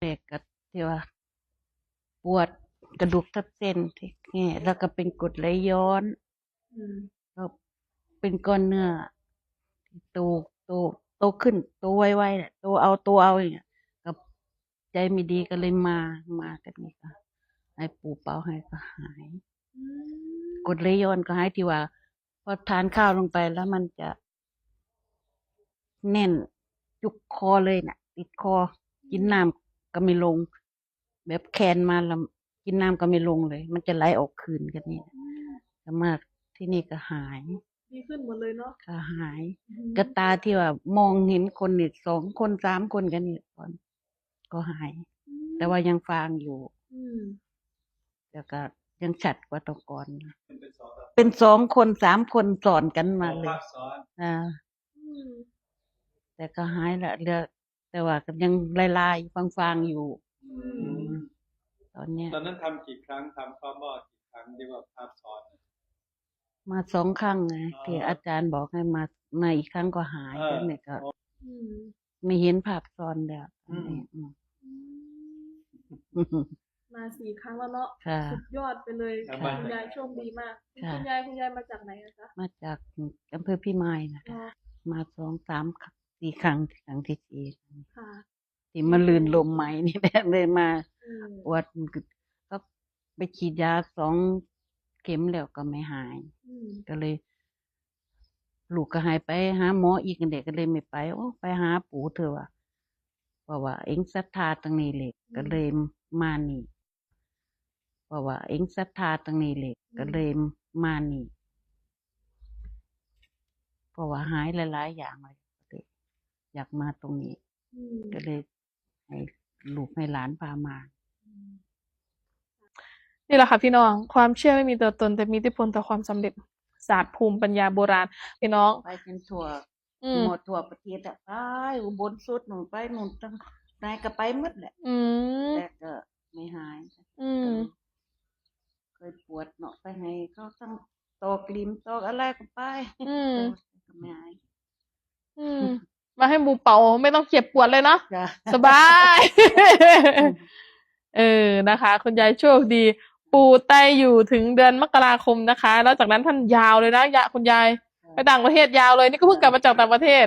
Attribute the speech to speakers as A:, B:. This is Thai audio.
A: แปลกกับที่ว่าปวดกระดูกทับเส้นที่แง่แล้วก็เป็นกรดไหลย้อน
B: อืม
A: ก็เป็นก้อนเนื้อที่โตขึ้นโตไวๆแหละโตเอาอย่างเงี้ยกับใจไม่ดีก็เลยมากันนี่ค่ะให้ปู่เป่าให้ก็หาย
B: อื
A: ก
B: ม
A: รดไหลย้อนก็หายที่ว่าพอทานข้าวลงไปแล้วมันจะแน่นจุกคอเลยน่ะติดคอกินน้ำก็ไม่ลง แบบแคนมาแล้วกินน้ำก็ไม่ลงเลย มันจะไหลออกคืนกันนี่
B: อืม
A: แต่มาที่นี่ก็หาย
B: ดีขึ้นหมดเลยเนาะ
A: ก็หาย
B: อืม
A: กระตาที่ว่ามองเห็นคนนี่2 คน3 คนกันนี่ก่อนก็หาย
B: อื
A: แต่
B: ม
A: ว่ายังฟางอยู่
B: อืม
A: แต่ก็ยังชัดกว่าแตก่อนนะเป็น2 คน 3 คนสอนกันมาเลย อ่า
B: อืม
A: แต่ก็หายละเหลือแต่ว่าก็ยังลายๆฟางๆอยู่
B: อื
A: อื
B: ม
A: มตอนเนี้ย
C: ตอนนั้นทำกี่ครั้งทำข้อมอกี่ครั้งที่ว่าภาพซ้อน
A: มา2 ครั้งไง
C: อ๋อ
A: ที่อาจารย์บอกให้มาอีกครั้งก็หาย
C: เออ
A: แล้วเนี่ยก็
B: อืม
A: ไม่เห็นภาพซ้อนแล้ว
C: อืม
A: อืม
B: อืมมา4 ครั้งแล้วเนาะ
A: ค่ะ
B: สุดยอดไปเลย
C: ค่ะ
B: คุณยายโชคดีมาก
A: ค่ะ
B: คุณยายมาจากไหนอะคะ
A: มาจากอำเภอพิมายนะ
B: อ๋อ
A: คะมา2 3 4 ครั้งครั้งที่4
B: ค่ะ
A: ที่มาลื่นลมใหม่นี่แหละเลยมา
B: อืม
A: ปวดก็ไปฉีดยา2 เข็มแล้วก็ไม่หาย
B: อืม
A: ก็เลย ลูกก็ใหายไปหาหมออีกเด็กก็เลยไม่ไปโอ้ไปหาปู่เถอะว่ะเพราะว่าเอ็งศรัทธาตรงนี้เลยก็เลยมานี่เพราะว่าเอ็งศรัทธาตรงนี้เลยก็เลยมานี่เพราะว่าหายหลายๆอย่างเลยก็เลยอยากมาตรงนี้
B: อืม
A: ก็เลยให้ลูกให้หลานพามา
B: นี่แหละค่ะพี่น้อง ความเชื่อไม่มีตัวตนแต่มีอิทธิพลต่อความสำเร็จ ศาสตร์ภูมิปัญญาโบราณ พี่น้อง
A: ไปจนทั่ว
B: อืม
A: หมดทั่วประเทศอะไปอุบลสุดหนูไปหนูตั้งไหนก็ไปหมดแหละ
B: อืม
A: แต่ก็ไม่หาย
B: อืม
A: เคยปวดเนาะไปให้เขาตั้งตอกลิมตอกอะไรก็ไป
B: อืม
A: แต่ก็ไม่หาย
B: อืม มาให้บูเป่าไม่ต้องเจ็บปวดเลยเนาะ
A: จ้ะ
B: สบาย นะคะ คุณยายโชคดี ปู่ไตอยู่ถึงเดือนมกราคมนะคะ แล้วจากนั้นท่านยาวเลยนะคุณยาย ไปต่างประเทศยาวเลย นี่ก็เพิ่งกลับมาจากต่างประเทศ